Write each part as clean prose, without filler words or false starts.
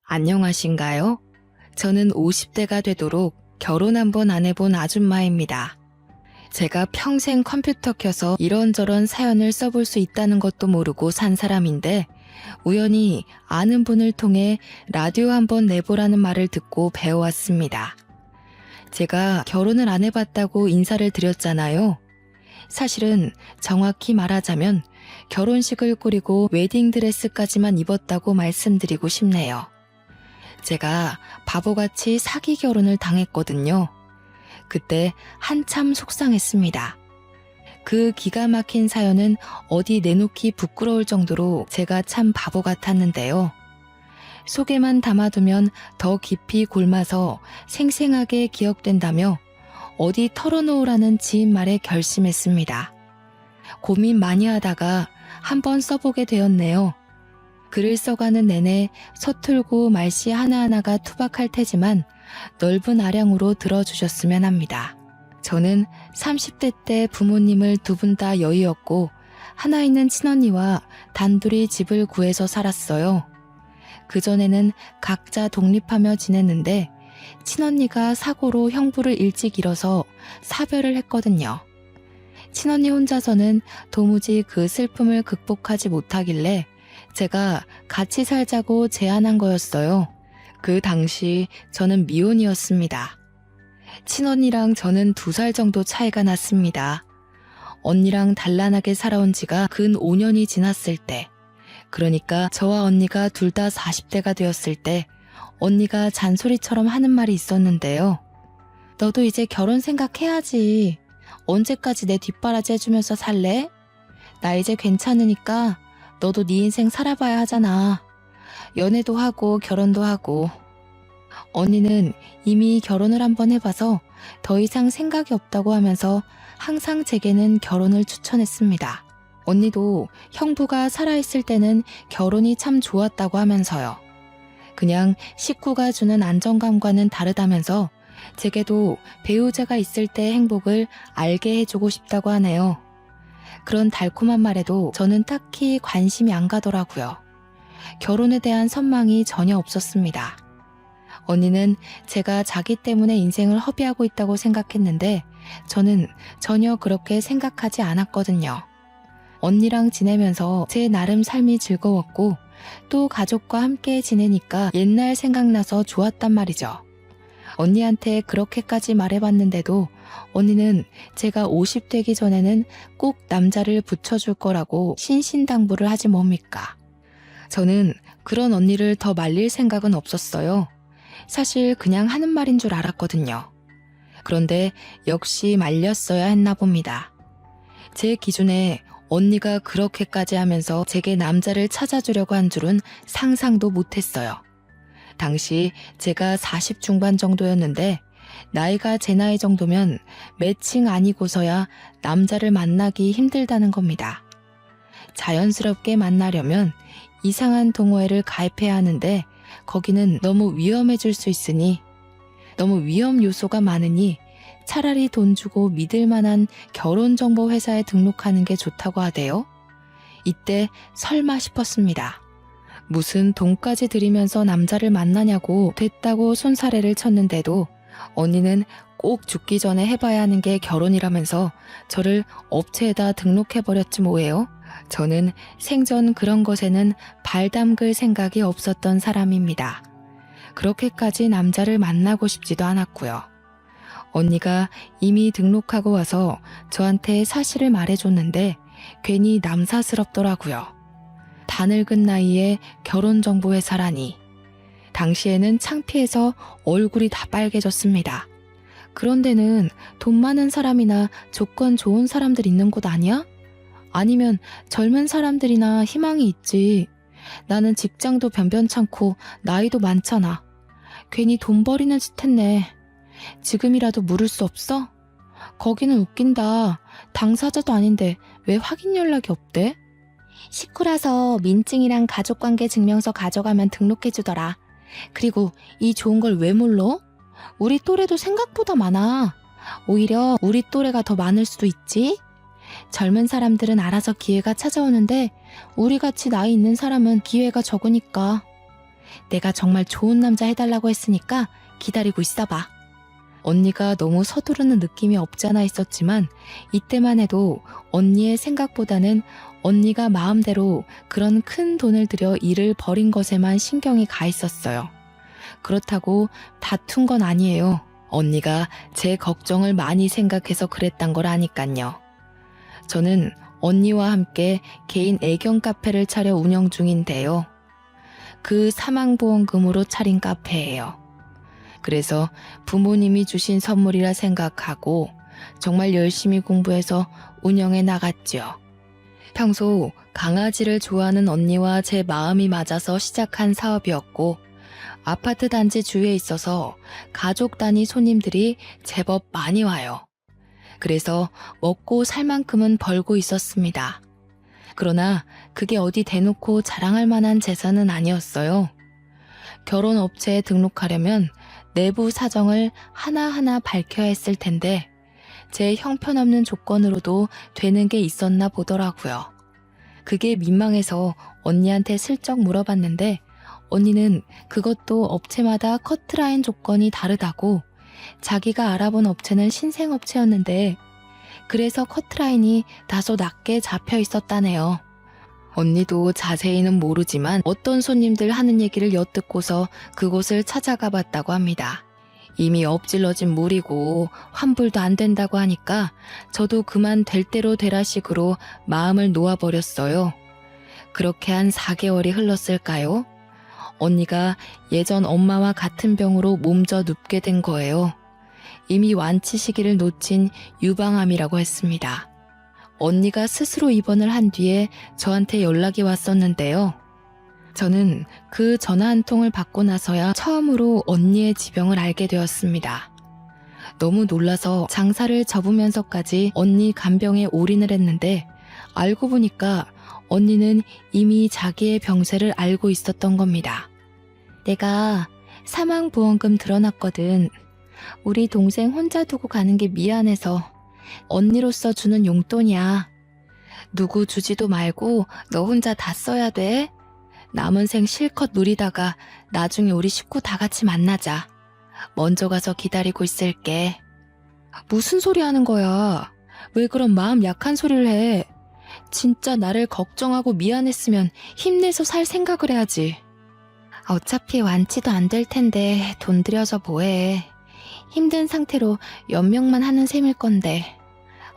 안녕하신가요? 저는 50대가 되도록 결혼 한 번 안 해본 아줌마입니다. 제가 평생 컴퓨터 켜서 이런저런 사연을 써볼 수 있다는 것도 모르고 산 사람인데 우연히 아는 분을 통해 라디오 한번 내보라는 말을 듣고 배워왔습니다. 제가 결혼을 안 해봤다고 인사를 드렸잖아요. 사실은 정확히 말하자면 결혼식을 꾸리고 웨딩드레스까지만 입었다고 말씀드리고 싶네요. 제가 바보같이 사기 결혼을 당했거든요. 그때 한참 속상했습니다. 그 기가 막힌 사연은 어디 내놓기 부끄러울 정도로 제가 참 바보 같았는데요. 속에만 담아두면 더 깊이 골마서 생생하게 기억된다며 어디 털어놓으라는 지인 말에 결심했습니다. 고민 많이 하다가 한번 써보게 되었네요. 글을 써가는 내내 서툴고 말씨 하나하나가 투박할 테지만 넓은 아량으로 들어주셨으면 합니다. 저는 30대 때 부모님을 두 분 다 여의었고 하나 있는 친언니와 단둘이 집을 구해서 살았어요. 그전에는 각자 독립하며 지냈는데 친언니가 사고로 형부를 일찍 잃어서 사별을 했거든요. 친언니 혼자서는 도무지 그 슬픔을 극복하지 못하길래 제가 같이 살자고 제안한 거였어요. 그 당시 저는 미혼이었습니다. 친언니랑 저는 2살 정도 차이가 났습니다. 언니랑 단란하게 살아온 지가 근 5년이 지났을 때, 그러니까 저와 언니가 둘 다 40대가 되었을 때 언니가 잔소리처럼 하는 말이 있었는데요. 너도 이제 결혼 생각해야지. 언제까지 내 뒷바라지 해주면서 살래? 나 이제 괜찮으니까 너도 네 인생 살아봐야 하잖아. 연애도 하고 결혼도 하고. 언니는 이미 결혼을 한번 해봐서 더 이상 생각이 없다고 하면서 항상 제게는 결혼을 추천했습니다. 언니도 형부가 살아있을 때는 결혼이 참 좋았다고 하면서요. 그냥 식구가 주는 안정감과는 다르다면서 제게도 배우자가 있을 때의 행복을 알게 해주고 싶다고 하네요. 그런 달콤한 말에도 저는 딱히 관심이 안 가더라고요. 결혼에 대한 선망이 전혀 없었습니다. 언니는 제가 자기 때문에 인생을 허비하고 있다고 생각했는데 저는 전혀 그렇게 생각하지 않았거든요. 언니랑 지내면서 제 나름 삶이 즐거웠고 또 가족과 함께 지내니까 옛날 생각나서 좋았단 말이죠. 언니한테 그렇게까지 말해봤는데도 언니는 제가 50 되기 전에는 꼭 남자를 붙여줄 거라고 신신당부를 하지 뭡니까? 저는 그런 언니를 더 말릴 생각은 없었어요. 사실 그냥 하는 말인 줄 알았거든요. 그런데 역시 말렸어야 했나 봅니다. 제 기준에 언니가 그렇게까지 하면서 제게 남자를 찾아주려고 한 줄은 상상도 못했어요. 당시 제가 40 중반 정도였는데 나이가 제 나이 정도면 매칭 아니고서야 남자를 만나기 힘들다는 겁니다. 자연스럽게 만나려면 이상한 동호회를 가입해야 하는데 거기는 너무 위험해질 수 있으니 너무 위험 요소가 많으니 차라리 돈 주고 믿을 만한 결혼정보 회사에 등록하는 게 좋다고 하대요. 이때 설마 싶었습니다. 무슨 돈까지 들이면서 남자를 만나냐고 됐다고 손사래를 쳤는데도 언니는 꼭 죽기 전에 해봐야 하는 게 결혼이라면서 저를 업체에다 등록해버렸지 뭐예요. 저는 생전 그런 것에는 발 담글 생각이 없었던 사람입니다. 그렇게까지 남자를 만나고 싶지도 않았고요. 언니가 이미 등록하고 와서 저한테 사실을 말해줬는데 괜히 남사스럽더라고요. 다 늙은 나이에 결혼정보회사라니. 당시에는 창피해서 얼굴이 다 빨개졌습니다. 그런 데는 돈 많은 사람이나 조건 좋은 사람들 있는 곳 아니야? 아니면 젊은 사람들이나 희망이 있지. 나는 직장도 변변찮고 나이도 많잖아. 괜히 돈 버리는 짓 했네. 지금이라도 물을 수 없어? 거기는 웃긴다. 당사자도 아닌데 왜 확인 연락이 없대? 식구라서 민증이랑 가족관계 증명서 가져가면 등록해주더라. 그리고 이 좋은 걸 왜 몰라? 우리 또래도 생각보다 많아. 오히려 우리 또래가 더 많을 수도 있지? 젊은 사람들은 알아서 기회가 찾아오는데 우리같이 나이 있는 사람은 기회가 적으니까. 내가 정말 좋은 남자 해달라고 했으니까 기다리고 있어봐. 언니가 너무 서두르는 느낌이 없지 않아 있었지만 이때만 해도 언니의 생각보다는 언니가 마음대로 그런 큰 돈을 들여 일을 벌인 것에만 신경이 가 있었어요. 그렇다고 다툰 건 아니에요. 언니가 제 걱정을 많이 생각해서 그랬단 걸 아니깐요. 저는 언니와 함께 개인 애견 카페를 차려 운영 중인데요. 그 사망보험금으로 차린 카페예요. 그래서 부모님이 주신 선물이라 생각하고 정말 열심히 공부해서 운영해 나갔죠. 평소 강아지를 좋아하는 언니와 제 마음이 맞아서 시작한 사업이었고 아파트 단지 주위에 있어서 가족 단위 손님들이 제법 많이 와요. 그래서 먹고 살 만큼은 벌고 있었습니다. 그러나 그게 어디 대놓고 자랑할 만한 재산은 아니었어요. 결혼업체에 등록하려면 내부 사정을 하나하나 밝혀야 했을 텐데 제 형편없는 조건으로도 되는 게 있었나 보더라고요. 그게 민망해서 언니한테 슬쩍 물어봤는데 언니는 그것도 업체마다 커트라인 조건이 다르다고 자기가 알아본 업체는 신생업체였는데 그래서 커트라인이 다소 낮게 잡혀 있었다네요. 언니도 자세히는 모르지만 어떤 손님들 하는 얘기를 엿듣고서 그곳을 찾아가 봤다고 합니다. 이미 엎질러진 물이고 환불도 안 된다고 하니까 저도 그만 될 대로 되라 식으로 마음을 놓아버렸어요. 그렇게 한 4개월이 흘렀을까요? 언니가 예전 엄마와 같은 병으로 몸져 눕게 된 거예요. 이미 완치 시기를 놓친 유방암이라고 했습니다. 언니가 스스로 입원을 한 뒤에 저한테 연락이 왔었는데요. 저는 그 전화 한 통을 받고 나서야 처음으로 언니의 지병을 알게 되었습니다. 너무 놀라서 장사를 접으면서까지 언니 간병에 올인을 했는데 알고 보니까 언니는 이미 자기의 병세를 알고 있었던 겁니다. 내가 사망보험금 들어놨거든. 우리 동생 혼자 두고 가는 게 미안해서 언니로서 주는 용돈이야. 누구 주지도 말고 너 혼자 다 써야 돼. 남은 생 실컷 누리다가 나중에 우리 식구 다 같이 만나자. 먼저 가서 기다리고 있을게. 무슨 소리 하는 거야? 왜 그런 마음 약한 소리를 해? 진짜 나를 걱정하고 미안했으면 힘내서 살 생각을 해야지. 어차피 완치도 안 될 텐데 돈 들여서 뭐해. 힘든 상태로 연명만 하는 셈일 건데.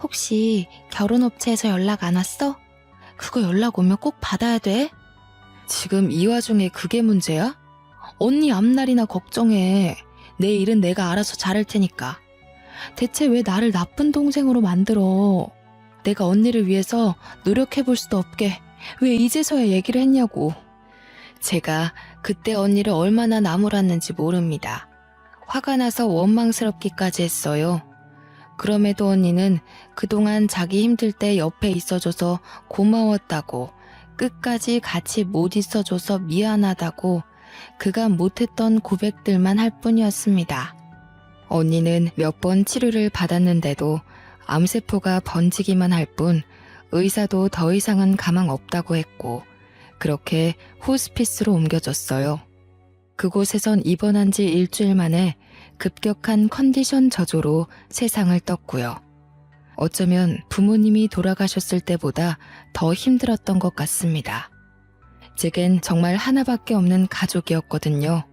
혹시 결혼업체에서 연락 안 왔어? 그거 연락 오면 꼭 받아야 돼? 지금 이 와중에 그게 문제야? 언니 앞날이나 걱정해. 내 일은 내가 알아서 잘할 테니까. 대체 왜 나를 나쁜 동생으로 만들어? 내가 언니를 위해서 노력해볼 수도 없게 왜 이제서야 얘기를 했냐고. 제가 그때 언니를 얼마나 나무랐는지 모릅니다. 화가 나서 원망스럽기까지 했어요. 그럼에도 언니는 그동안 자기 힘들 때 옆에 있어줘서 고마웠다고, 끝까지 같이 못 있어줘서 미안하다고 그가 못했던 고백들만 할 뿐이었습니다. 언니는 몇 번 치료를 받았는데도 암세포가 번지기만 할 뿐 의사도 더 이상은 가망 없다고 했고 그렇게 호스피스로 옮겨졌어요. 그곳에선 입원한 지 일주일 만에 급격한 컨디션 저조로 세상을 떴고요. 어쩌면 부모님이 돌아가셨을 때보다 더 힘들었던 것 같습니다. 제겐 정말 하나밖에 없는 가족이었거든요.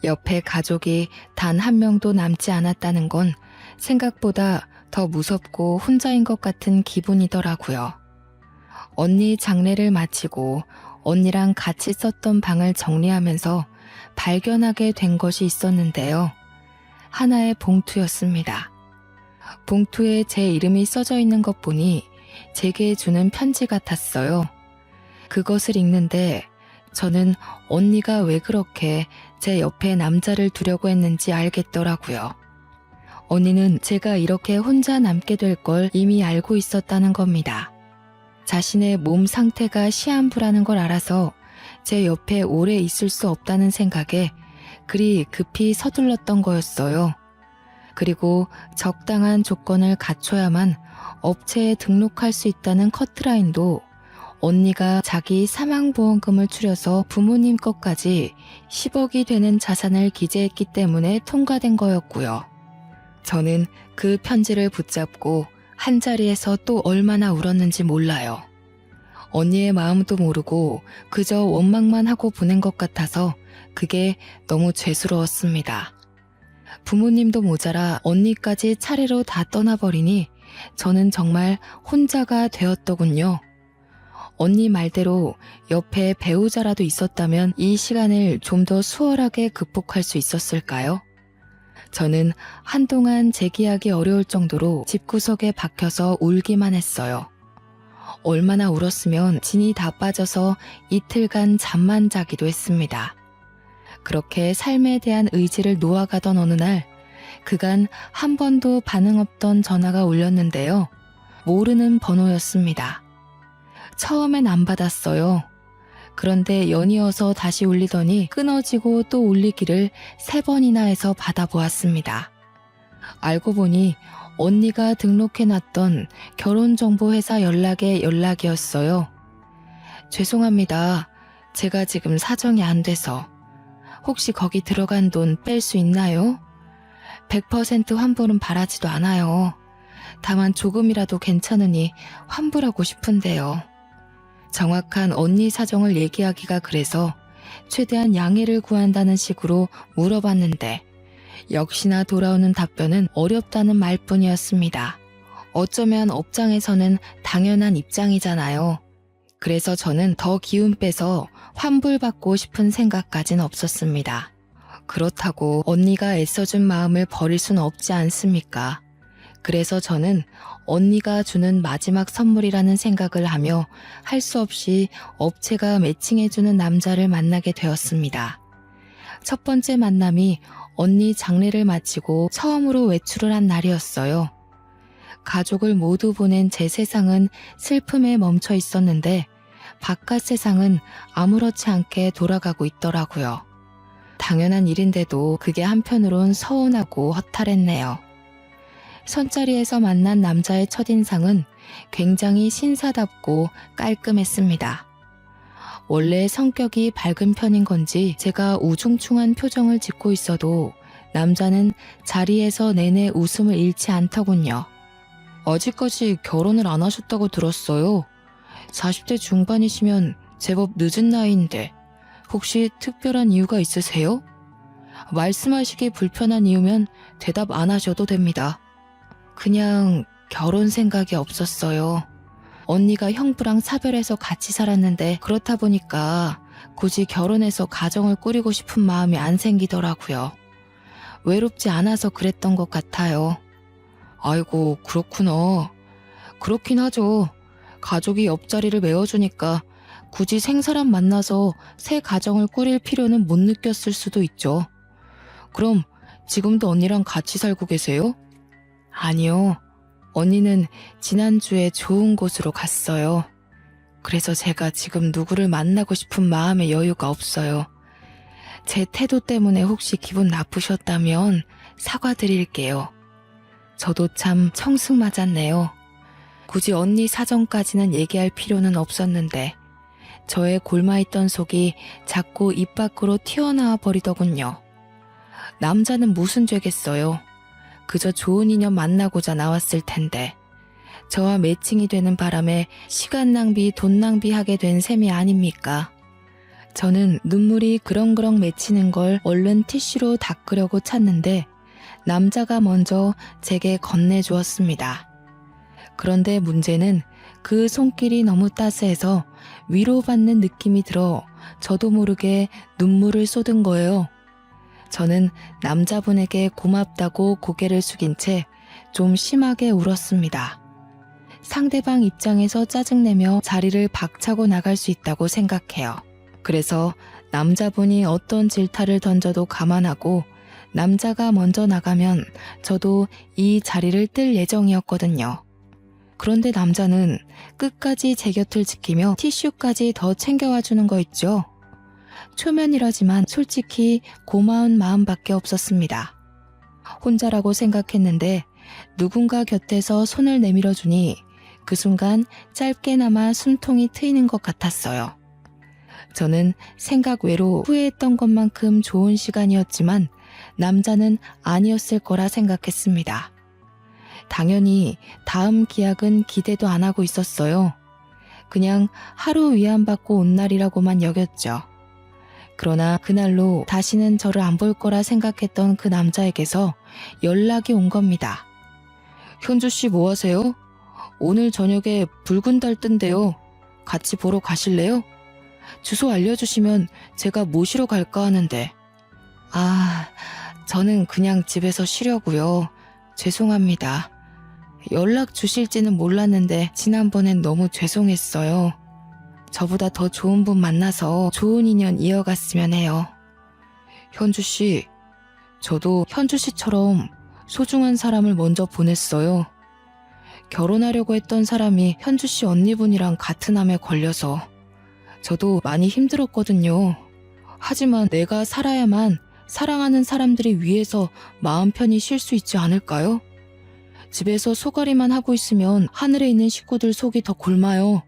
옆에 가족이 단 한 명도 남지 않았다는 건 생각보다 더 무섭고 혼자인 것 같은 기분이더라고요. 언니 장례를 마치고 언니랑 같이 썼던 방을 정리하면서 발견하게 된 것이 있었는데요. 하나의 봉투였습니다. 봉투에 제 이름이 써져 있는 것 보니 제게 주는 편지 같았어요. 그것을 읽는데 저는 언니가 왜 그렇게 제 옆에 남자를 두려고 했는지 알겠더라고요. 언니는 제가 이렇게 혼자 남게 될 걸 이미 알고 있었다는 겁니다. 자신의 몸 상태가 시한부라는 걸 알아서 제 옆에 오래 있을 수 없다는 생각에 그리 급히 서둘렀던 거였어요. 그리고 적당한 조건을 갖춰야만 업체에 등록할 수 있다는 커트라인도 언니가 자기 사망보험금을 추려서 부모님 것까지 10억이 되는 자산을 기재했기 때문에 통과된 거였고요. 저는 그 편지를 붙잡고 한자리에서 또 얼마나 울었는지 몰라요. 언니의 마음도 모르고 그저 원망만 하고 보낸 것 같아서 그게 너무 죄스러웠습니다. 부모님도 모자라 언니까지 차례로 다 떠나버리니 저는 정말 혼자가 되었더군요. 언니 말대로 옆에 배우자라도 있었다면 이 시간을 좀 더 수월하게 극복할 수 있었을까요? 저는 한동안 재기하기 어려울 정도로 집구석에 박혀서 울기만 했어요. 얼마나 울었으면 진이 다 빠져서 이틀간 잠만 자기도 했습니다. 그렇게 삶에 대한 의지를 놓아가던 어느 날 그간 한 번도 반응 없던 전화가 울렸는데요. 모르는 번호였습니다. 처음엔 안 받았어요. 그런데 연이어서 다시 울리더니 끊어지고 또 울리기를 3번이나 해서 받아보았습니다. 알고 보니 언니가 등록해놨던 결혼정보회사 연락의 연락이었어요. 죄송합니다. 제가 지금 사정이 안 돼서. 혹시 거기 들어간 돈 뺄 수 있나요? 100% 환불은 바라지도 않아요. 다만 조금이라도 괜찮으니 환불하고 싶은데요. 정확한 언니 사정을 얘기하기가 그래서 최대한 양해를 구한다는 식으로 물어봤는데 역시나 돌아오는 답변은 어렵다는 말뿐이었습니다. 어쩌면 업장에서는 당연한 입장이잖아요. 그래서 저는 더 기운 빼서 환불받고 싶은 생각까진 없었습니다. 그렇다고 언니가 애써준 마음을 버릴 수는 없지 않습니까? 그래서 저는 언니가 주는 마지막 선물이라는 생각을 하며 할 수 없이 업체가 매칭해주는 남자를 만나게 되었습니다. 첫 번째 만남이 언니 장례를 마치고 처음으로 외출을 한 날이었어요. 가족을 모두 보낸 제 세상은 슬픔에 멈춰 있었는데 바깥 세상은 아무렇지 않게 돌아가고 있더라고요. 당연한 일인데도 그게 한편으론 서운하고 허탈했네요. 선자리에서 만난 남자의 첫인상은 굉장히 신사답고 깔끔했습니다. 원래 성격이 밝은 편인 건지 제가 우중충한 표정을 짓고 있어도 남자는 자리에서 내내 웃음을 잃지 않더군요. 아직까지 결혼을 안 하셨다고 들었어요. 40대 중반이시면 제법 늦은 나이인데 혹시 특별한 이유가 있으세요? 말씀하시기 불편한 이유면 대답 안 하셔도 됩니다. 그냥 결혼 생각이 없었어요. 언니가 형부랑 사별해서 같이 살았는데 그렇다 보니까 굳이 결혼해서 가정을 꾸리고 싶은 마음이 안 생기더라고요. 외롭지 않아서 그랬던 것 같아요. 아이고, 그렇구나. 그렇긴 하죠. 가족이 옆자리를 메워주니까 굳이 생사람 만나서 새 가정을 꾸릴 필요는 못 느꼈을 수도 있죠. 그럼 지금도 언니랑 같이 살고 계세요? 아니요. 언니는 지난주에 좋은 곳으로 갔어요. 그래서 제가 지금 누구를 만나고 싶은 마음의 여유가 없어요. 제 태도 때문에 혹시 기분 나쁘셨다면 사과드릴게요. 저도 참 청승 맞았네요. 굳이 언니 사정까지는 얘기할 필요는 없었는데 저의 골마있던 속이 자꾸 입 밖으로 튀어나와 버리더군요. 남자는 무슨 죄겠어요. 그저 좋은 인연 만나고자 나왔을 텐데 저와 매칭이 되는 바람에 시간 낭비, 돈 낭비하게 된 셈이 아닙니까? 저는 눈물이 그렁그렁 맺히는 걸 얼른 티슈로 닦으려고 찾는데 남자가 먼저 제게 건네주었습니다. 그런데 문제는 그 손길이 너무 따스해서 위로받는 느낌이 들어 저도 모르게 눈물을 쏟은 거예요. 저는 남자분에게 고맙다고 고개를 숙인 채 좀 심하게 울었습니다. 상대방 입장에서 짜증내며 자리를 박차고 나갈 수 있다고 생각해요. 그래서 남자분이 어떤 질타를 던져도 감안하고 남자가 먼저 나가면 저도 이 자리를 뜰 예정이었거든요. 그런데 남자는 끝까지 제 곁을 지키며 티슈까지 더 챙겨와 주는 거 있죠. 초면이라지만 솔직히 고마운 마음밖에 없었습니다. 혼자라고 생각했는데 누군가 곁에서 손을 내밀어주니 그 순간 짧게나마 숨통이 트이는 것 같았어요. 저는 생각 외로 후회했던 것만큼 좋은 시간이었지만 남자는 아니었을 거라 생각했습니다. 당연히 다음 기약은 기대도 안 하고 있었어요. 그냥 하루 위안받고 온 날이라고만 여겼죠. 그러나 그날로 다시는 저를 안 볼 거라 생각했던 그 남자에게서 연락이 온 겁니다. 현주 씨 뭐 하세요? 오늘 저녁에 붉은 달 뜬대요. 같이 보러 가실래요? 주소 알려주시면 제가 모시러 갈까 하는데. 저는 그냥 집에서 쉬려고요. 죄송합니다. 연락 주실지는 몰랐는데 지난번엔 너무 죄송했어요. 저보다 더 좋은 분 만나서 좋은 인연 이어갔으면 해요. 현주 씨, 저도 현주 씨처럼 소중한 사람을 먼저 보냈어요. 결혼하려고 했던 사람이 현주 씨 언니분이랑 같은 암에 걸려서 저도 많이 힘들었거든요. 하지만 내가 살아야만 사랑하는 사람들이 위해서 마음 편히 쉴 수 있지 않을까요? 집에서 소가리만 하고 있으면 하늘에 있는 식구들 속이 더 곪아요.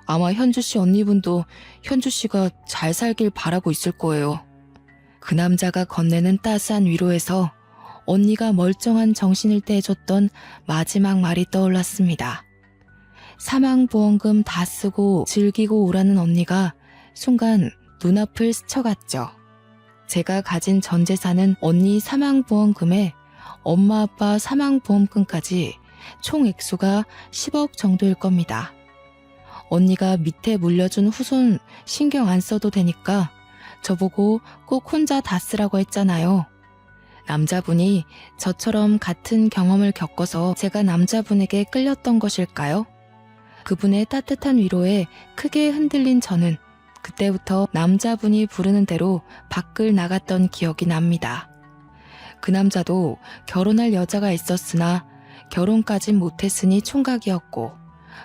아마 현주 씨 언니분도 현주 씨가 잘 살길 바라고 있을 거예요. 그 남자가 건네는 따스한 위로에서 언니가 멀쩡한 정신일 때 해줬던 마지막 말이 떠올랐습니다. 사망보험금 다 쓰고 즐기고 오라는 언니가 순간 눈앞을 스쳐갔죠. 제가 가진 전 재산은 언니 사망보험금에 엄마 아빠 사망보험금까지 총 액수가 10억 정도일 겁니다. 언니가 밑에 물려준 후손 신경 안 써도 되니까 저보고 꼭 혼자 다 쓰라고 했잖아요. 남자분이 저처럼 같은 경험을 겪어서 제가 남자분에게 끌렸던 것일까요? 그분의 따뜻한 위로에 크게 흔들린 저는 그때부터 남자분이 부르는 대로 밖을 나갔던 기억이 납니다. 그 남자도 결혼할 여자가 있었으나 결혼까진 못했으니 총각이었고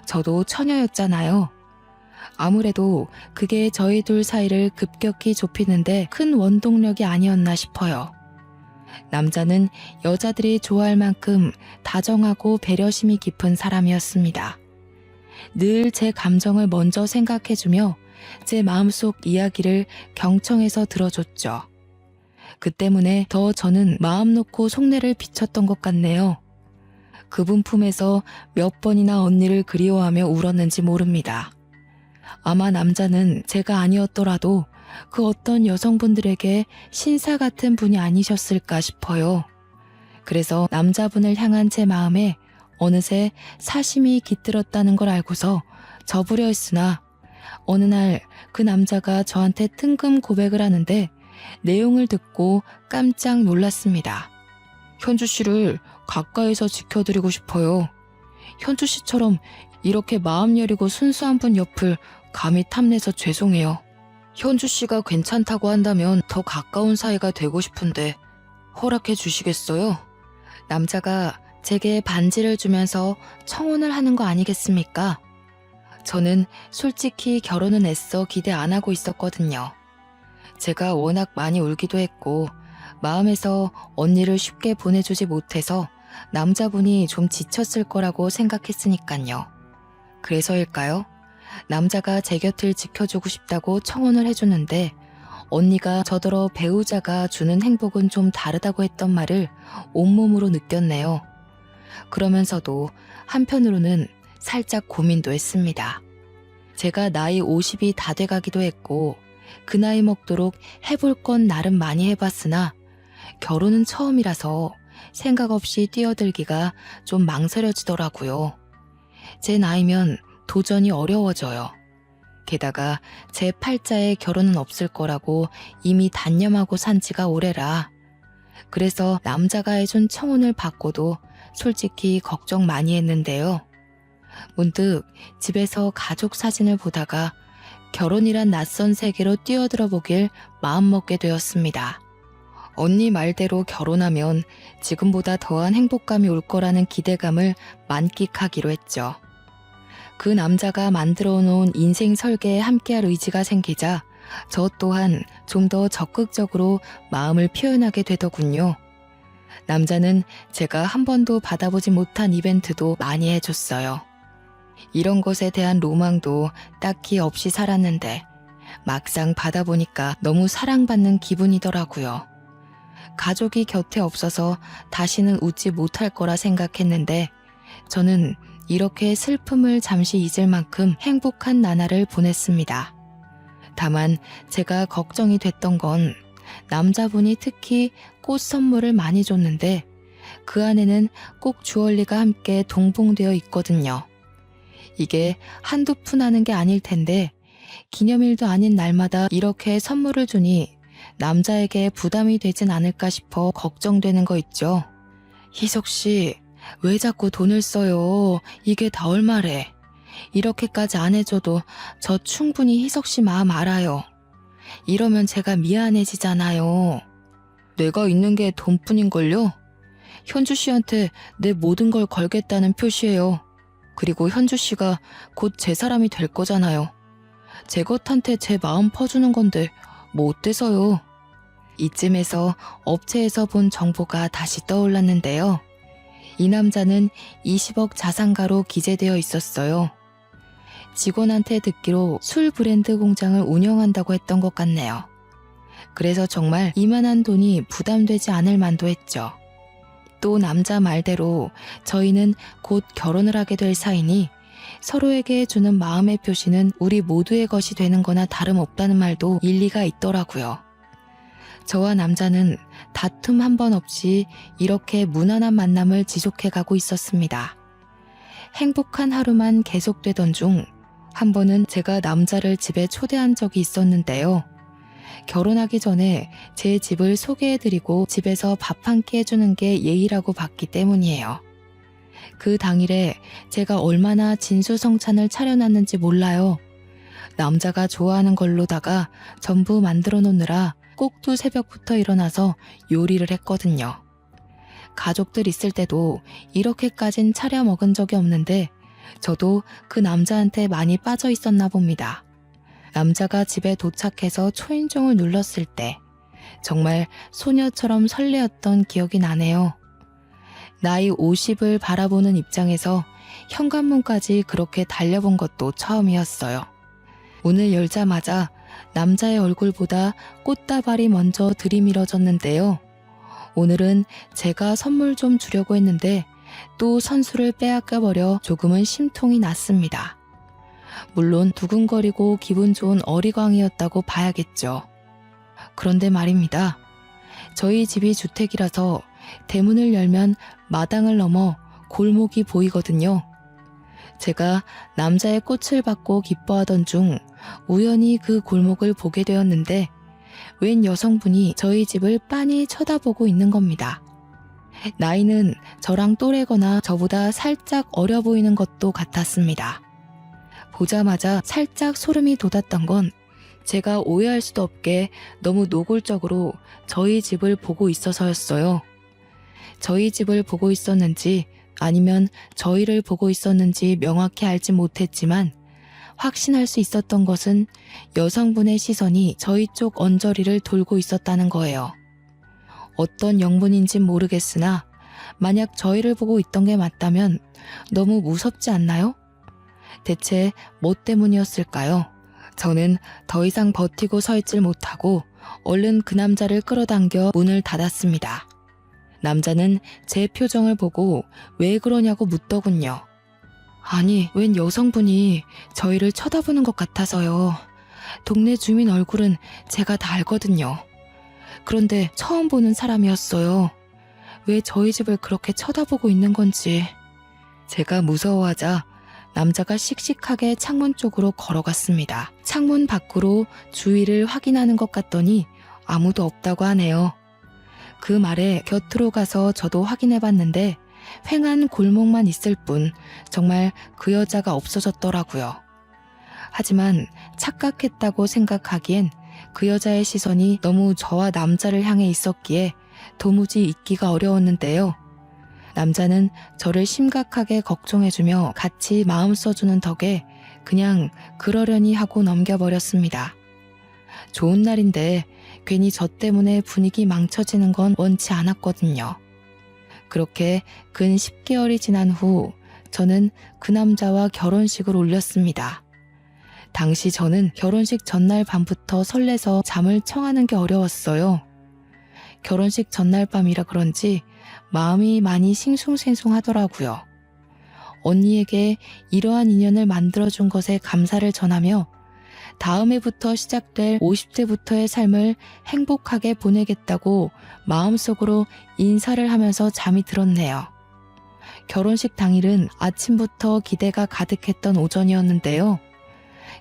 저도 처녀였잖아요. 아무래도 그게 저희 둘 사이를 급격히 좁히는데 큰 원동력이 아니었나 싶어요. 남자는 여자들이 좋아할 만큼 다정하고 배려심이 깊은 사람이었습니다. 늘 제 감정을 먼저 생각해주며 제 마음속 이야기를 경청해서 들어줬죠. 그 때문에 더 저는 마음 놓고 속내를 비쳤던 것 같네요. 그분 품에서 몇 번이나 언니를 그리워하며 울었는지 모릅니다. 아마 남자는 제가 아니었더라도 그 어떤 여성분들에게 신사 같은 분이 아니셨을까 싶어요. 그래서 남자분을 향한 제 마음에 어느새 사심이 깃들었다는 걸 알고서 접으려 했으나 어느 날 그 남자가 저한테 뜬금 고백을 하는데 내용을 듣고 깜짝 놀랐습니다. 현주 씨를 가까이서 지켜드리고 싶어요. 현주 씨처럼 이렇게 마음 여리고 순수한 분 옆을 감히 탐내서 죄송해요. 현주 씨가 괜찮다고 한다면 더 가까운 사이가 되고 싶은데 허락해 주시겠어요? 남자가 제게 반지를 주면서 청혼을 하는 거 아니겠습니까? 저는 솔직히 결혼은 애써 기대 안 하고 있었거든요. 제가 워낙 많이 울기도 했고 마음에서 언니를 쉽게 보내주지 못해서 남자분이 좀 지쳤을 거라고 생각했으니까요. 그래서일까요? 남자가 제 곁을 지켜주고 싶다고 청혼을 해주는데 언니가 저더러 배우자가 주는 행복은 좀 다르다고 했던 말을 온몸으로 느꼈네요. 그러면서도 한편으로는 살짝 고민도 했습니다. 제가 나이 50이 다 돼가기도 했고 그 나이 먹도록 해볼 건 나름 많이 해봤으나 결혼은 처음이라서 생각 없이 뛰어들기가 좀 망설여지더라고요. 제 나이면 도전이 어려워져요. 게다가 제 팔자에 결혼은 없을 거라고 이미 단념하고 산 지가 오래라. 그래서 남자가 해준 청혼을 받고도 솔직히 걱정 많이 했는데요. 문득 집에서 가족 사진을 보다가 결혼이란 낯선 세계로 뛰어들어 보길 마음먹게 되었습니다. 언니 말대로 결혼하면 지금보다 더한 행복감이 올 거라는 기대감을 만끽하기로 했죠. 그 남자가 만들어 놓은 인생 설계에 함께할 의지가 생기자 저 또한 좀 더 적극적으로 마음을 표현하게 되더군요. 남자는 제가 한 번도 받아보지 못한 이벤트도 많이 해줬어요. 이런 것에 대한 로망도 딱히 없이 살았는데 막상 받아보니까 너무 사랑받는 기분이더라고요. 가족이 곁에 없어서 다시는 웃지 못할 거라 생각했는데 저는 이렇게 슬픔을 잠시 잊을 만큼 행복한 나날을 보냈습니다. 다만 제가 걱정이 됐던 건 남자분이 특히 꽃 선물을 많이 줬는데 그 안에는 꼭 주얼리가 함께 동봉되어 있거든요. 이게 한두 푼 하는 게 아닐 텐데 기념일도 아닌 날마다 이렇게 선물을 주니 남자에게 부담이 되진 않을까 싶어 걱정되는 거 있죠. 희석 씨, 왜 자꾸 돈을 써요? 이게 다 얼마래? 이렇게까지 안 해줘도 저 충분히 희석 씨 마음 알아요. 이러면 제가 미안해지잖아요. 내가 있는 게 돈뿐인걸요? 현주 씨한테 내 모든 걸 걸겠다는 표시예요. 그리고 현주 씨가 곧 제 사람이 될 거잖아요. 제 것한테 제 마음 퍼주는 건데 뭐 어때서요? 이쯤에서 업체에서 본 정보가 다시 떠올랐는데요. 이 남자는 20억 자산가로 기재되어 있었어요. 직원한테 듣기로 술 브랜드 공장을 운영한다고 했던 것 같네요. 그래서 정말 이만한 돈이 부담되지 않을 만도 했죠. 또 남자 말대로 저희는 곧 결혼을 하게 될 사이니 서로에게 주는 마음의 표시는 우리 모두의 것이 되는 거나 다름없다는 말도 일리가 있더라고요. 저와 남자는 다툼 한 번 없이 이렇게 무난한 만남을 지속해가고 있었습니다. 행복한 하루만 계속되던 중 한 번은 제가 남자를 집에 초대한 적이 있었는데요. 결혼하기 전에 제 집을 소개해드리고 집에서 밥 한 끼 해주는 게 예의라고 봤기 때문이에요. 그 당일에 제가 얼마나 진수성찬을 차려놨는지 몰라요. 남자가 좋아하는 걸로다가 전부 만들어 놓느라 꼭두 새벽부터 일어나서 요리를 했거든요. 가족들 있을 때도 이렇게까진 차려 먹은 적이 없는데 저도 그 남자한테 많이 빠져 있었나 봅니다. 남자가 집에 도착해서 초인종을 눌렀을 때 정말 소녀처럼 설레었던 기억이 나네요. 나이 50을 바라보는 입장에서 현관문까지 그렇게 달려본 것도 처음이었어요. 문을 열자마자 남자의 얼굴보다 꽃다발이 먼저 들이밀어졌는데요. 오늘은 제가 선물 좀 주려고 했는데 또 선수를 빼앗겨버려 조금은 심통이 났습니다. 물론 두근거리고 기분 좋은 어리광이었다고 봐야겠죠. 그런데 말입니다. 저희 집이 주택이라서 대문을 열면 마당을 넘어 골목이 보이거든요. 제가 남자의 꽃을 받고 기뻐하던 중 우연히 그 골목을 보게 되었는데 웬 여성분이 저희 집을 빤히 쳐다보고 있는 겁니다. 나이는 저랑 또래거나 저보다 살짝 어려 보이는 것도 같았습니다. 보자마자 살짝 소름이 돋았던 건 제가 오해할 수도 없게 너무 노골적으로 저희 집을 보고 있어서였어요. 저희 집을 보고 있었는지 아니면 저희를 보고 있었는지 명확히 알지 못했지만 확신할 수 있었던 것은 여성분의 시선이 저희 쪽 언저리를 돌고 있었다는 거예요. 어떤 영문인진 모르겠으나 만약 저희를 보고 있던 게 맞다면 너무 무섭지 않나요? 대체 뭐 때문이었을까요? 저는 더 이상 버티고 서 있질 못하고 얼른 그 남자를 끌어당겨 문을 닫았습니다. 남자는 제 표정을 보고 왜 그러냐고 묻더군요. 아니, 웬 여성분이 저희를 쳐다보는 것 같아서요. 동네 주민 얼굴은 제가 다 알거든요. 그런데 처음 보는 사람이었어요. 왜 저희 집을 그렇게 쳐다보고 있는 건지. 제가 무서워하자 남자가 씩씩하게 창문 쪽으로 걸어갔습니다. 창문 밖으로 주위를 확인하는 것 같더니 아무도 없다고 하네요. 그 말에 곁으로 가서 저도 확인해봤는데 휑한 골목만 있을 뿐 정말 그 여자가 없어졌더라고요. 하지만 착각했다고 생각하기엔 그 여자의 시선이 너무 저와 남자를 향해 있었기에 도무지 잊기가 어려웠는데요. 남자는 저를 심각하게 걱정해주며 같이 마음 써주는 덕에 그냥 그러려니 하고 넘겨버렸습니다. 좋은 날인데 괜히 저 때문에 분위기 망쳐지는 건 원치 않았거든요. 그렇게 근 10개월이 지난 후 저는 그 남자와 결혼식을 올렸습니다. 당시 저는 결혼식 전날 밤부터 설레서 잠을 청하는 게 어려웠어요. 결혼식 전날 밤이라 그런지 마음이 많이 싱숭생숭하더라고요. 언니에게 이러한 인연을 만들어준 것에 감사를 전하며 다음 해부터 시작될 50대부터의 삶을 행복하게 보내겠다고 마음속으로 인사를 하면서 잠이 들었네요. 결혼식 당일은 아침부터 기대가 가득했던 오전이었는데요.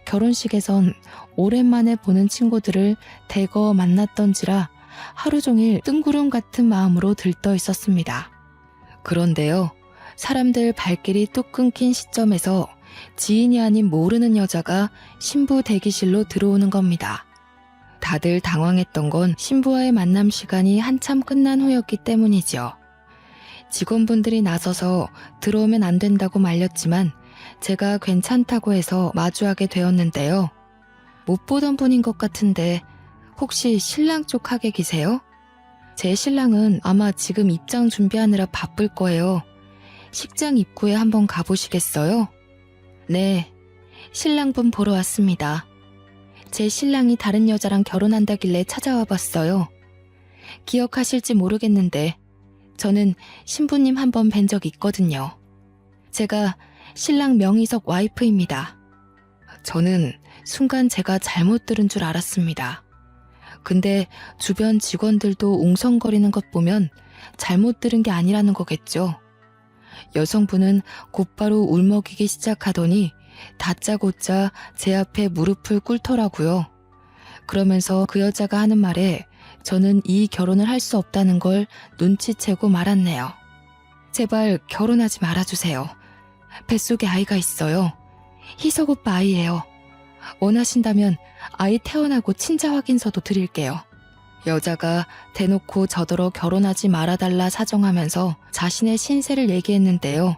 결혼식에선 오랜만에 보는 친구들을 대거 만났던지라 하루 종일 뜬구름 같은 마음으로 들떠 있었습니다. 그런데요, 사람들 발길이 뚝 끊긴 시점에서 지인이 아닌 모르는 여자가 신부 대기실로 들어오는 겁니다. 다들 당황했던 건 신부와의 만남 시간이 한참 끝난 후였기 때문이죠. 직원분들이 나서서 들어오면 안 된다고 말렸지만 제가 괜찮다고 해서 마주하게 되었는데요. 못 보던 분인 것 같은데 혹시 신랑 쪽 하객이세요? 제 신랑은 아마 지금 입장 준비하느라 바쁠 거예요. 식장 입구에 한번 가보시겠어요? 네, 신랑분 보러 왔습니다. 제 신랑이 다른 여자랑 결혼한다길래 찾아와 봤어요. 기억하실지 모르겠는데 저는 신부님 한번 뵌 적 있거든요. 제가 신랑 명의석 와이프입니다. 저는 순간 제가 잘못 들은 줄 알았습니다. 근데 주변 직원들도 웅성거리는 것 보면 잘못 들은 게 아니라는 거겠죠. 여성분은 곧바로 울먹이기 시작하더니 다짜고짜 제 앞에 무릎을 꿇더라고요. 그러면서 그 여자가 하는 말에 저는 이 결혼을 할 수 없다는 걸 눈치채고 말았네요. 제발 결혼하지 말아주세요. 뱃속에 아이가 있어요. 희석 오빠 아이예요. 원하신다면 아이 태어나고 친자 확인서도 드릴게요. 여자가 대놓고 저더러 결혼하지 말아달라 사정하면서 자신의 신세를 얘기했는데요.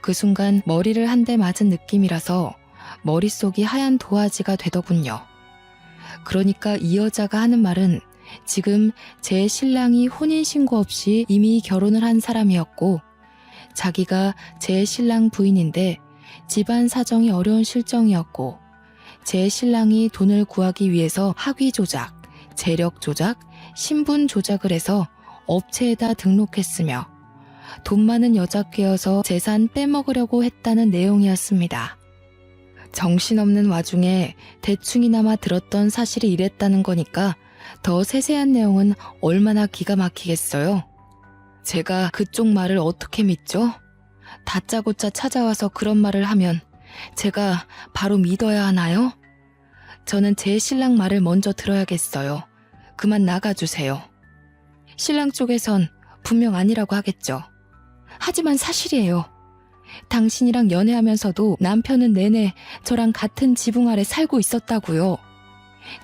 그 순간 머리를 한 대 맞은 느낌이라서 머릿속이 하얀 도화지가 되더군요. 그러니까 이 여자가 하는 말은 지금 제 신랑이 혼인신고 없이 이미 결혼을 한 사람이었고 자기가 제 신랑 부인인데 집안 사정이 어려운 실정이었고 제 신랑이 돈을 구하기 위해서 학위 조작, 재력 조작, 신분 조작을 해서 업체에다 등록했으며 돈 많은 여자뀌어서 재산 빼먹으려고 했다는 내용이었습니다. 정신없는 와중에 대충이나마 들었던 사실이 이랬다는 거니까 더 세세한 내용은 얼마나 기가 막히겠어요. 제가 그쪽 말을 어떻게 믿죠? 다짜고짜 찾아와서 그런 말을 하면 제가 바로 믿어야 하나요? 저는 제 신랑 말을 먼저 들어야겠어요. 그만 나가주세요. 신랑 쪽에선 분명 아니라고 하겠죠. 하지만 사실이에요. 당신이랑 연애하면서도 남편은 내내 저랑 같은 지붕 아래 살고 있었다고요.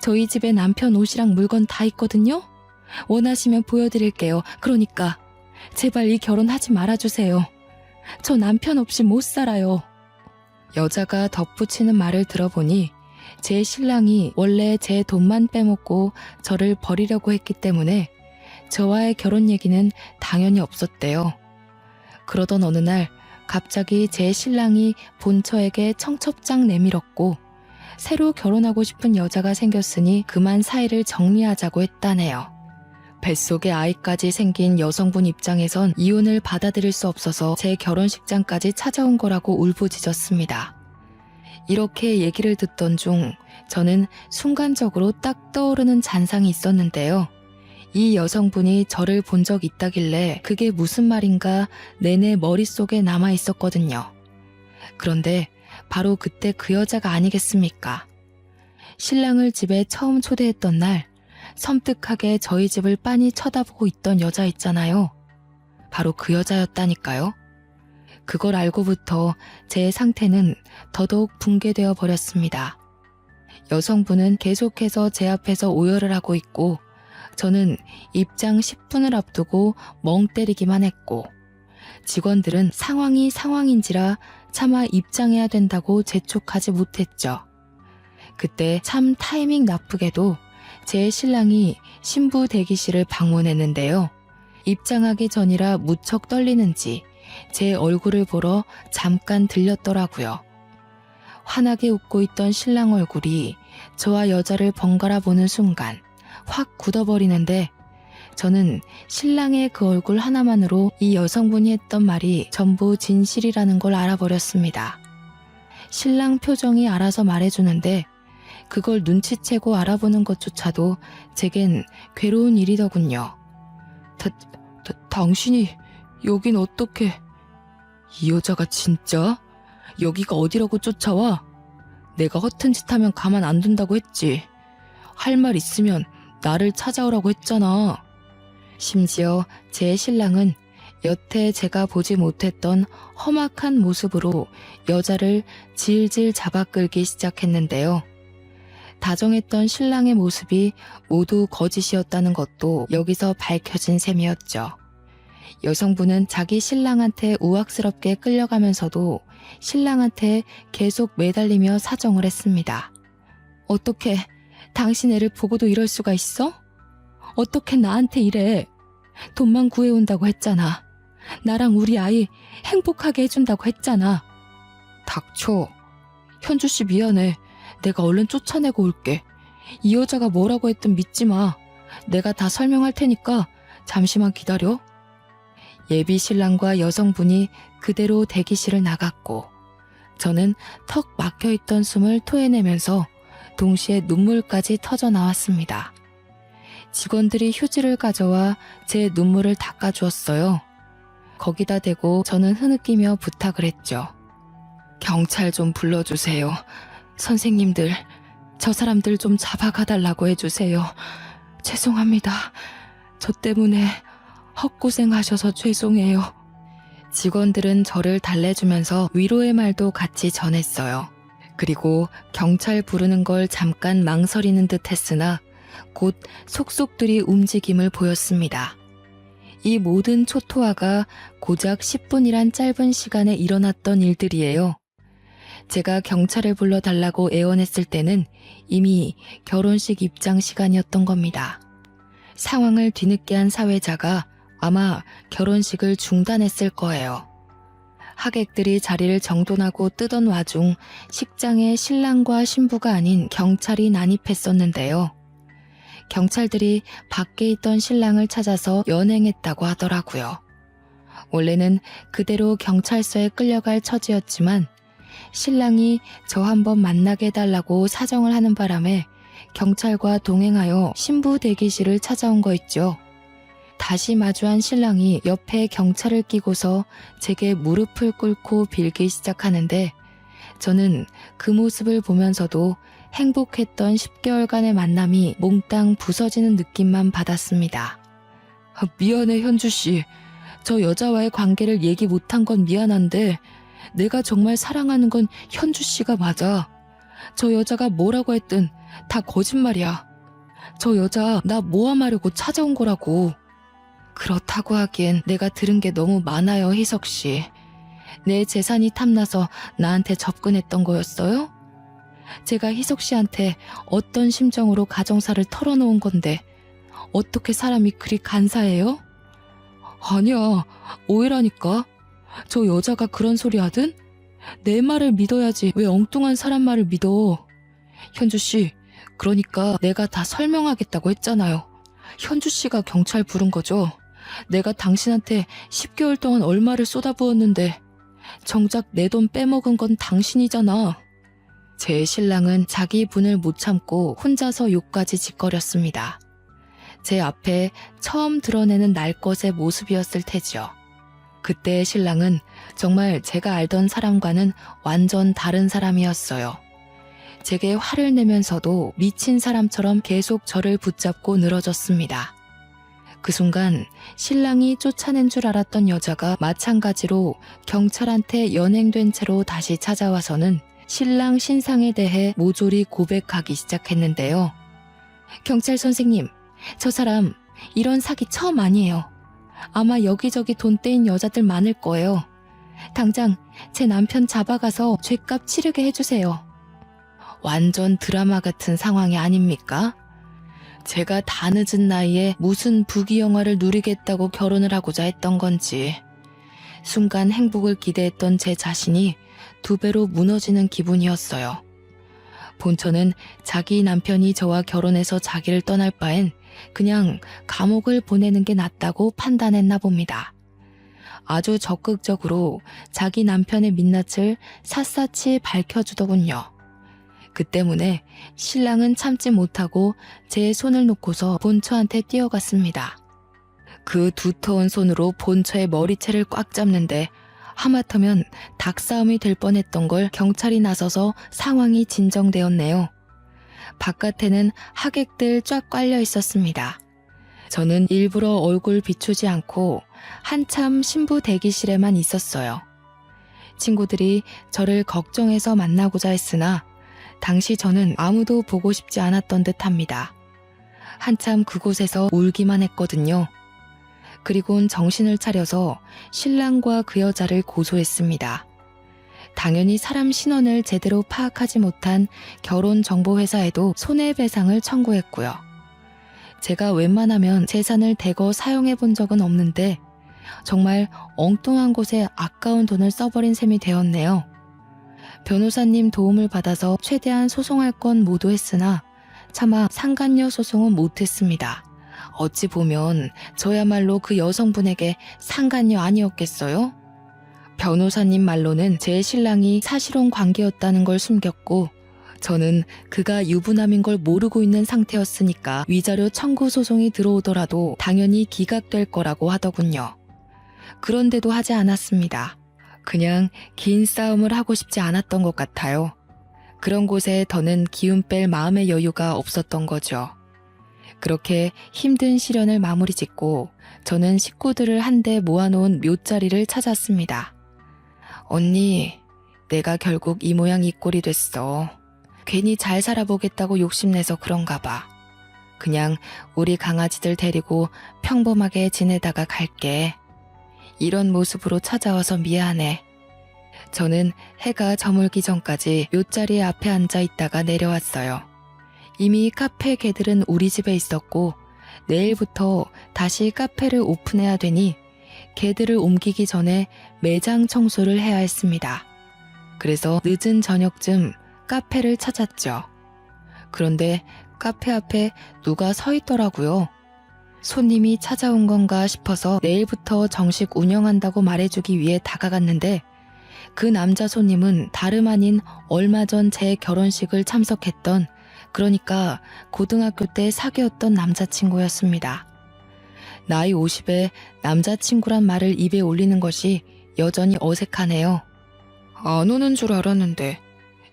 저희 집에 남편 옷이랑 물건 다 있거든요. 원하시면 보여드릴게요. 그러니까 제발 이 결혼 하지 말아주세요. 저 남편 없이 못 살아요. 여자가 덧붙이는 말을 들어보니 제 신랑이 원래 제 돈만 빼먹고 저를 버리려고 했기 때문에 저와의 결혼 얘기는 당연히 없었대요. 그러던 어느 날 갑자기 제 신랑이 본처에게 청첩장 내밀었고 새로 결혼하고 싶은 여자가 생겼으니 그만 사이를 정리하자고 했다네요. 뱃속에 아이까지 생긴 여성분 입장에선 이혼을 받아들일 수 없어서 제 결혼식장까지 찾아온 거라고 울부짖었습니다. 이렇게 얘기를 듣던 중 저는 순간적으로 딱 떠오르는 잔상이 있었는데요. 이 여성분이 저를 본 적 있다길래 그게 무슨 말인가 내내 머릿속에 남아 있었거든요. 그런데 바로 그때 그 여자가 아니겠습니까? 신랑을 집에 처음 초대했던 날 섬뜩하게 저희 집을 빤히 쳐다보고 있던 여자 있잖아요. 바로 그 여자였다니까요. 그걸 알고부터 제 상태는 더더욱 붕괴되어 버렸습니다. 여성분은 계속해서 제 앞에서 오열을 하고 있고 저는 입장 10분을 앞두고 멍 때리기만 했고 직원들은 상황이 상황인지라 차마 입장해야 된다고 재촉하지 못했죠. 그때 참 타이밍 나쁘게도 제 신랑이 신부 대기실을 방문했는데요. 입장하기 전이라 무척 떨리는지 제 얼굴을 보러 잠깐 들렸더라고요. 환하게 웃고 있던 신랑 얼굴이 저와 여자를 번갈아 보는 순간 확 굳어버리는데 저는 신랑의 그 얼굴 하나만으로 이 여성분이 했던 말이 전부 진실이라는 걸 알아버렸습니다. 신랑 표정이 알아서 말해주는데 그걸 눈치채고 알아보는 것조차도 제겐 괴로운 일이더군요. 당신이 여긴 어떻게... 이 여자가 진짜? 여기가 어디라고 쫓아와? 내가 허튼 짓 하면 가만 안 둔다고 했지. 할 말 있으면 나를 찾아오라고 했잖아. 심지어 제 신랑은 여태 제가 보지 못했던 험악한 모습으로 여자를 질질 잡아 끌기 시작했는데요. 다정했던 신랑의 모습이 모두 거짓이었다는 것도 여기서 밝혀진 셈이었죠. 여성분은 자기 신랑한테 우악스럽게 끌려가면서도 신랑한테 계속 매달리며 사정을 했습니다. 어떻게 당신 애를 보고도 이럴 수가 있어? 어떻게 나한테 이래? 돈만 구해온다고 했잖아. 나랑 우리 아이 행복하게 해준다고 했잖아. 닥쳐. 현주 씨 미안해. 내가 얼른 쫓아내고 올게. 이 여자가 뭐라고 했든 믿지 마. 내가 다 설명할 테니까 잠시만 기다려. 예비 신랑과 여성분이 그대로 대기실을 나갔고 저는 턱 막혀있던 숨을 토해내면서 동시에 눈물까지 터져 나왔습니다. 직원들이 휴지를 가져와 제 눈물을 닦아주었어요. 거기다 대고 저는 흐느끼며 부탁을 했죠. 경찰 좀 불러주세요. 선생님들, 저 사람들 좀 잡아가달라고 해주세요. 죄송합니다. 저 때문에 헛고생하셔서 죄송해요. 직원들은 저를 달래주면서 위로의 말도 같이 전했어요. 그리고 경찰 부르는 걸 잠깐 망설이는 듯 했으나 곧 속속들이 움직임을 보였습니다. 이 모든 초토화가 고작 10분이란 짧은 시간에 일어났던 일들이에요. 제가 경찰을 불러달라고 애원했을 때는 이미 결혼식 입장 시간이었던 겁니다. 상황을 뒤늦게 한 사회자가 아마 결혼식을 중단했을 거예요. 하객들이 자리를 정돈하고 뜨던 와중 식장에 신랑과 신부가 아닌 경찰이 난입했었는데요. 경찰들이 밖에 있던 신랑을 찾아서 연행했다고 하더라고요. 원래는 그대로 경찰서에 끌려갈 처지였지만 신랑이 저 한번 만나게 해달라고 사정을 하는 바람에 경찰과 동행하여 신부 대기실을 찾아온 거 있죠. 다시 마주한 신랑이 옆에 경찰을 끼고서 제게 무릎을 꿇고 빌기 시작하는데 저는 그 모습을 보면서도 행복했던 10개월간의 만남이 몽땅 부서지는 느낌만 받았습니다. 미안해 현주씨. 저 여자와의 관계를 얘기 못한 건 미안한데 내가 정말 사랑하는 건 현주씨가 맞아. 저 여자가 뭐라고 했든 다 거짓말이야. 저 여자 나 모함하려고 찾아온 거라고. 그렇다고 하기엔 내가 들은 게 너무 많아요, 희석씨. 내 재산이 탐나서 나한테 접근했던 거였어요? 제가 희석씨한테 어떤 심정으로 가정사를 털어놓은 건데 어떻게 사람이 그리 간사해요? 아니야, 오해라니까. 저 여자가 그런 소리 하든? 내 말을 믿어야지 왜 엉뚱한 사람 말을 믿어. 현주씨, 그러니까 내가 다 설명하겠다고 했잖아요. 현주씨가 경찰 부른 거죠. 내가 당신한테 10개월 동안 얼마를 쏟아부었는데 정작 내 돈 빼먹은 건 당신이잖아. 제 신랑은 자기 분을 못 참고 혼자서 욕까지 짓거렸습니다. 제 앞에 처음 드러내는 날 것의 모습이었을 테지요. 그때의 신랑은 정말 제가 알던 사람과는 완전 다른 사람이었어요. 제게 화를 내면서도 미친 사람처럼 계속 저를 붙잡고 늘어졌습니다. 그 순간 신랑이 쫓아낸 줄 알았던 여자가 마찬가지로 경찰한테 연행된 채로 다시 찾아와서는 신랑 신상에 대해 모조리 고백하기 시작했는데요. 경찰 선생님, 저 사람 이런 사기 처음 아니에요. 아마 여기저기 돈 떼인 여자들 많을 거예요. 당장 제 남편 잡아가서 죗값 치르게 해주세요. 완전 드라마 같은 상황이 아닙니까? 제가 다 늦은 나이에 무슨 부귀영화를 누리겠다고 결혼을 하고자 했던 건지 순간 행복을 기대했던 제 자신이 2배로 무너지는 기분이었어요. 본처는 자기 남편이 저와 결혼해서 자기를 떠날 바엔 그냥 감옥을 보내는 게 낫다고 판단했나 봅니다. 아주 적극적으로 자기 남편의 민낯을 샅샅이 밝혀주더군요. 그 때문에 신랑은 참지 못하고 제 손을 놓고서 본처한테 뛰어갔습니다. 그 두터운 손으로 본처의 머리채를 꽉 잡는데 하마터면 닭싸움이 될 뻔했던 걸 경찰이 나서서 상황이 진정되었네요. 바깥에는 하객들 쫙 깔려 있었습니다. 저는 일부러 얼굴 비추지 않고 한참 신부 대기실에만 있었어요. 친구들이 저를 걱정해서 만나고자 했으나 당시 저는 아무도 보고 싶지 않았던 듯합니다. 한참 그곳에서 울기만 했거든요. 그리곤 정신을 차려서 신랑과 그 여자를 고소했습니다. 당연히 사람 신원을 제대로 파악하지 못한 결혼정보회사에도 손해배상을 청구했고요. 제가 웬만하면 재산을 대거 사용해 본 적은 없는데 정말 엉뚱한 곳에 아까운 돈을 써버린 셈이 되었네요. 변호사님 도움을 받아서 최대한 소송할 건 모두 했으나 차마 상간녀 소송은 못했습니다. 어찌 보면 저야말로 그 여성분에게 상간녀 아니었겠어요? 변호사님 말로는 제 신랑이 사실혼 관계였다는 걸 숨겼고 저는 그가 유부남인 걸 모르고 있는 상태였으니까 위자료 청구 소송이 들어오더라도 당연히 기각될 거라고 하더군요. 그런데도 하지 않았습니다. 그냥 긴 싸움을 하고 싶지 않았던 것 같아요. 그런 곳에 더는 기운 뺄 마음의 여유가 없었던 거죠. 그렇게 힘든 시련을 마무리 짓고 저는 식구들을 한데 모아놓은 묘자리를 찾았습니다. 언니, 내가 결국 이 모양 이 꼴이 됐어. 괜히 잘 살아보겠다고 욕심내서 그런가 봐. 그냥 우리 강아지들 데리고 평범하게 지내다가 갈게. 이런 모습으로 찾아와서 미안해. 저는 해가 저물기 전까지 묘자리 앞에 앉아 있다가 내려왔어요. 이미 카페 개들은 우리 집에 있었고 내일부터 다시 카페를 오픈해야 되니 개들을 옮기기 전에 매장 청소를 해야 했습니다. 그래서 늦은 저녁쯤 카페를 찾았죠. 그런데 카페 앞에 누가 서 있더라고요. 손님이 찾아온 건가 싶어서 내일부터 정식 운영한다고 말해주기 위해 다가갔는데 그 남자 손님은 다름 아닌 얼마 전 제 결혼식을 참석했던, 그러니까 고등학교 때 사귀었던 남자친구였습니다. 나이 50에 남자친구란 말을 입에 올리는 것이 여전히 어색하네요. 안 오는 줄 알았는데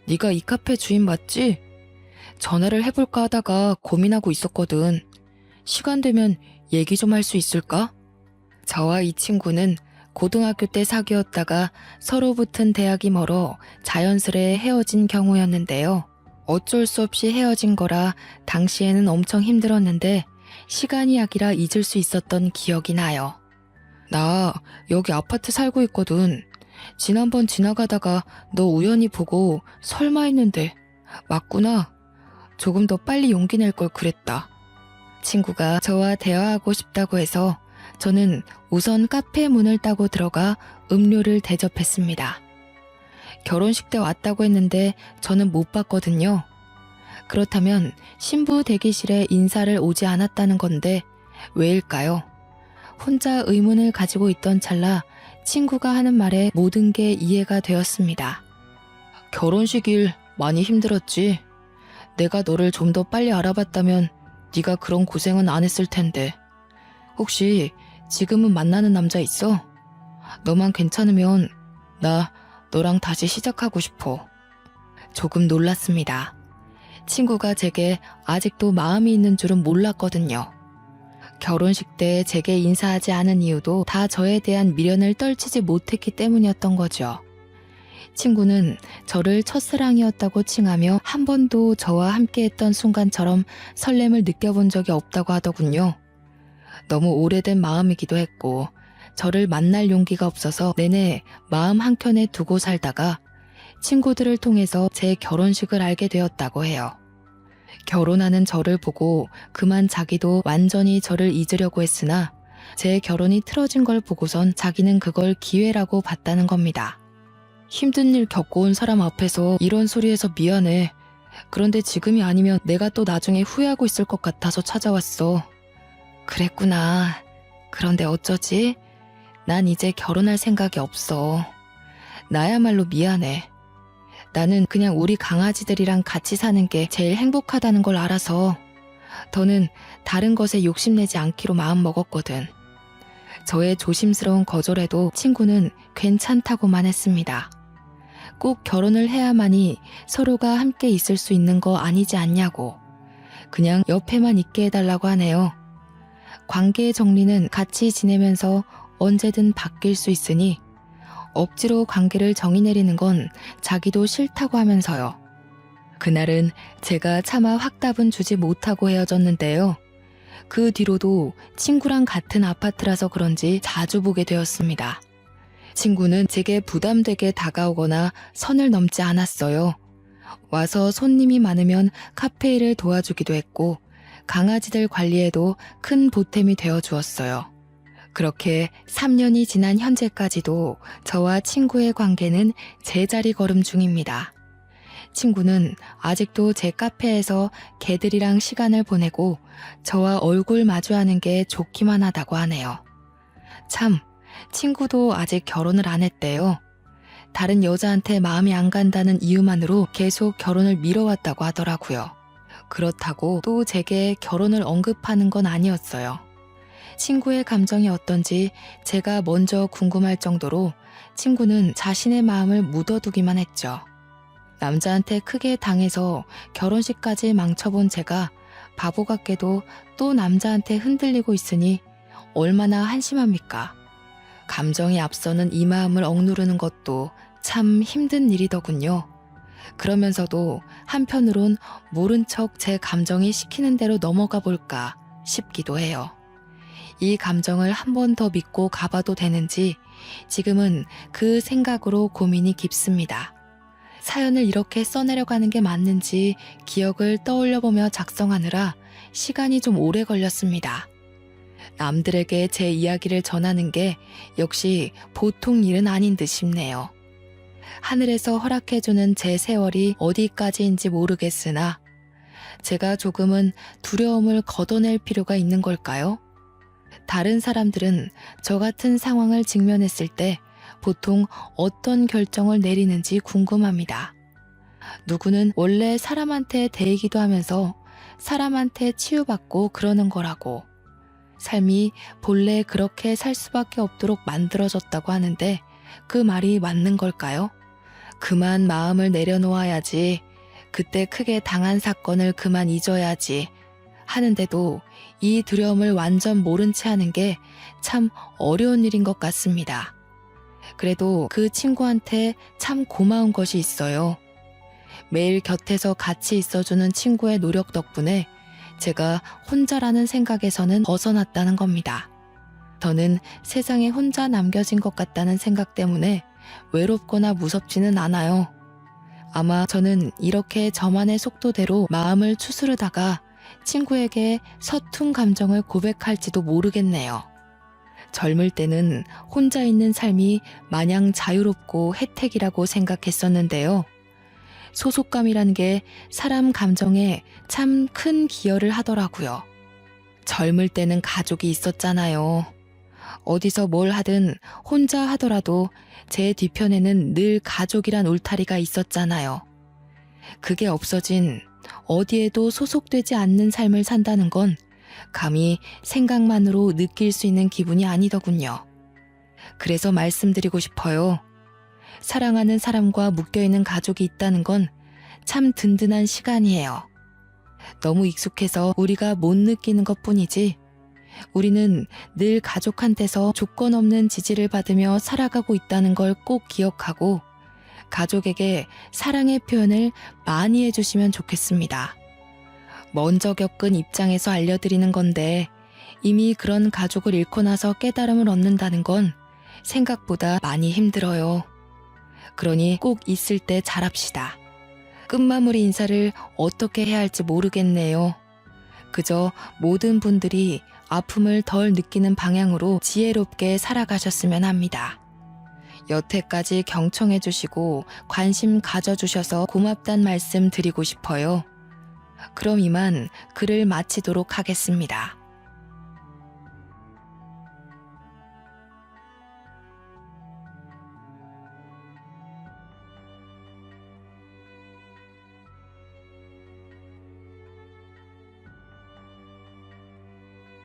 네가 이 카페 주인 맞지? 전화를 해볼까 하다가 고민하고 있었거든. 시간 되면 얘기 좀 할 수 있을까? 저와 이 친구는 고등학교 때 사귀었다가 서로 붙은 대학이 멀어 자연스레 헤어진 경우였는데요. 어쩔 수 없이 헤어진 거라 당시에는 엄청 힘들었는데 시간이 약이라 잊을 수 있었던 기억이 나요. 나 여기 아파트 살고 있거든. 지난번 지나가다가 너 우연히 보고 설마 했는데 맞구나. 조금 더 빨리 용기 낼 걸 그랬다. 친구가 저와 대화하고 싶다고 해서 저는 우선 카페 문을 따고 들어가 음료를 대접했습니다. 결혼식 때 왔다고 했는데 저는 못 봤거든요. 그렇다면 신부 대기실에 인사를 오지 않았다는 건데 왜일까요? 혼자 의문을 가지고 있던 찰나 친구가 하는 말에 모든 게 이해가 되었습니다. 결혼식일 많이 힘들었지. 내가 너를 좀 더 빨리 알아봤다면 네가 그런 고생은 안 했을 텐데. 혹시 지금은 만나는 남자 있어? 너만 괜찮으면 나 너랑 다시 시작하고 싶어. 조금 놀랐습니다. 친구가 제게 아직도 마음이 있는 줄은 몰랐거든요. 결혼식 때 제게 인사하지 않은 이유도 다 저에 대한 미련을 떨치지 못했기 때문이었던 거죠. 친구는 저를 첫사랑이었다고 칭하며 한 번도 저와 함께했던 순간처럼 설렘을 느껴본 적이 없다고 하더군요. 너무 오래된 마음이기도 했고 저를 만날 용기가 없어서 내내 마음 한켠에 두고 살다가 친구들을 통해서 제 결혼식을 알게 되었다고 해요. 결혼하는 저를 보고 그만 자기도 완전히 저를 잊으려고 했으나 제 결혼이 틀어진 걸 보고선 자기는 그걸 기회라고 봤다는 겁니다. 힘든 일 겪어온 사람 앞에서 이런 소리 해서 미안해. 그런데 지금이 아니면 내가 또 나중에 후회하고 있을 것 같아서 찾아왔어. 그랬구나. 그런데 어쩌지? 난 이제 결혼할 생각이 없어. 나야말로 미안해. 나는 그냥 우리 강아지들이랑 같이 사는 게 제일 행복하다는 걸 알아서 더는 다른 것에 욕심내지 않기로 마음먹었거든. 저의 조심스러운 거절에도 친구는 괜찮다고만 했습니다. 꼭 결혼을 해야만이 서로가 함께 있을 수 있는 거 아니지 않냐고. 그냥 옆에만 있게 해달라고 하네요. 관계의 정리는 같이 지내면서 언제든 바뀔 수 있으니 억지로 관계를 정의 내리는 건 자기도 싫다고 하면서요. 그날은 제가 차마 확답은 주지 못하고 헤어졌는데요. 그 뒤로도 친구랑 같은 아파트라서 그런지 자주 보게 되었습니다. 친구는 제게 부담되게 다가오거나 선을 넘지 않았어요. 와서 손님이 많으면 카페 일을 도와주기도 했고 강아지들 관리에도 큰 보탬이 되어 주었어요. 그렇게 3년이 지난 현재까지도 저와 친구의 관계는 제자리 걸음 중입니다. 친구는 아직도 제 카페에서 개들이랑 시간을 보내고 저와 얼굴 마주하는 게 좋기만 하다고 하네요. 참, 친구도 아직 결혼을 안 했대요. 다른 여자한테 마음이 안 간다는 이유만으로 계속 결혼을 미뤄왔다고 하더라고요. 그렇다고 또 제게 결혼을 언급하는 건 아니었어요. 친구의 감정이 어떤지 제가 먼저 궁금할 정도로 친구는 자신의 마음을 묻어두기만 했죠. 남자한테 크게 당해서 결혼식까지 망쳐본 제가 바보 같게도 또 남자한테 흔들리고 있으니 얼마나 한심합니까? 감정이 앞서는 이 마음을 억누르는 것도 참 힘든 일이더군요. 그러면서도 한편으론 모른 척 제 감정이 시키는 대로 넘어가 볼까 싶기도 해요. 이 감정을 한 번 더 믿고 가봐도 되는지 지금은 그 생각으로 고민이 깊습니다. 사연을 이렇게 써내려가는 게 맞는지 기억을 떠올려보며 작성하느라 시간이 좀 오래 걸렸습니다. 남들에게 제 이야기를 전하는 게 역시 보통 일은 아닌 듯 싶네요. 하늘에서 허락해주는 제 세월이 어디까지인지 모르겠으나 제가 조금은 두려움을 걷어낼 필요가 있는 걸까요? 다른 사람들은 저 같은 상황을 직면했을 때 보통 어떤 결정을 내리는지 궁금합니다. 누구는 원래 사람한테 대이기도 하면서 사람한테 치유받고 그러는 거라고. 삶이 본래 그렇게 살 수밖에 없도록 만들어졌다고 하는데 그 말이 맞는 걸까요? 그만 마음을 내려놓아야지. 그때 크게 당한 사건을 그만 잊어야지. 하는데도 이 두려움을 완전 모른 채 하는 게 참 어려운 일인 것 같습니다. 그래도 그 친구한테 참 고마운 것이 있어요. 매일 곁에서 같이 있어주는 친구의 노력 덕분에 제가 혼자라는 생각에서는 벗어났다는 겁니다. 저는 세상에 혼자 남겨진 것 같다는 생각 때문에 외롭거나 무섭지는 않아요. 아마 저는 이렇게 저만의 속도대로 마음을 추스르다가 친구에게 서툰 감정을 고백할지도 모르겠네요. 젊을 때는 혼자 있는 삶이 마냥 자유롭고 혜택이라고 생각했었는데요. 소속감이란 게 사람 감정에 참 큰 기여를 하더라고요. 젊을 때는 가족이 있었잖아요. 어디서 뭘 하든 혼자 하더라도 제 뒤편에는 늘 가족이란 울타리가 있었잖아요. 그게 없어진 어디에도 소속되지 않는 삶을 산다는 건 감히 생각만으로 느낄 수 있는 기분이 아니더군요. 그래서 말씀드리고 싶어요. 사랑하는 사람과 묶여있는 가족이 있다는 건 참 든든한 시간이에요. 너무 익숙해서 우리가 못 느끼는 것뿐이지 우리는 늘 가족한테서 조건 없는 지지를 받으며 살아가고 있다는 걸 꼭 기억하고 가족에게 사랑의 표현을 많이 해주시면 좋겠습니다. 먼저 겪은 입장에서 알려드리는 건데 이미 그런 가족을 잃고 나서 깨달음을 얻는다는 건 생각보다 많이 힘들어요. 그러니 꼭 있을 때 잘합시다. 끝마무리 인사를 어떻게 해야 할지 모르겠네요. 그저 모든 분들이 아픔을 덜 느끼는 방향으로 지혜롭게 살아가셨으면 합니다. 여태까지 경청해 주시고 관심 가져주셔서 고맙단 말씀 드리고 싶어요. 그럼 이만 글을 마치도록 하겠습니다.